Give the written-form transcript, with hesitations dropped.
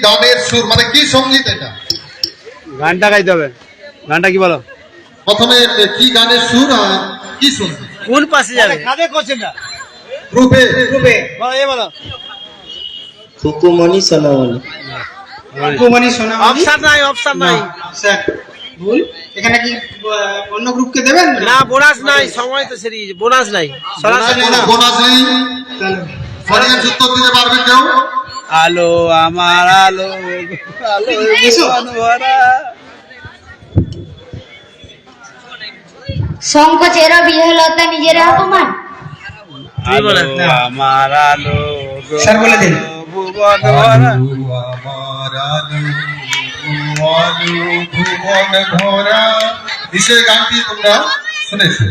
গানের সুর, মানে কি সঙ্গীত এটা? গানটা গাইতে হবে। গানটা কি বলো? প্রথমে কি গানের সুর আর কি সঙ্গীত? কোন পাশে যাবে? কাদের কোশ্চেন না? রূপে রূপে বলো, এই বলো। খুকুমনি সোনামনি। খুকুমনি সোনামনি। অপশন নাই, অপশন নাই। স্যার ভুল। এখানে কি অন্য গ্রুপকে দেবেন? না, বোনাস নাই, সময় তো সেরে গেছে, বোনাস নাই। সরাসরি না। বোনাস নেই। অডিয়েন্স উত্তর দিতে পারবে কেউ? আলো আমার আলো, আলো জীবন ভরা। সংকোচের বিহলতা নিজের অপমান। আলো আমার আলো, স্যার বলে দিন। ভুবন ভরা। আমার আলো, আলো ভুবন ভরা। নিশ্চয়ই গানটি তোমরা শুনেছো।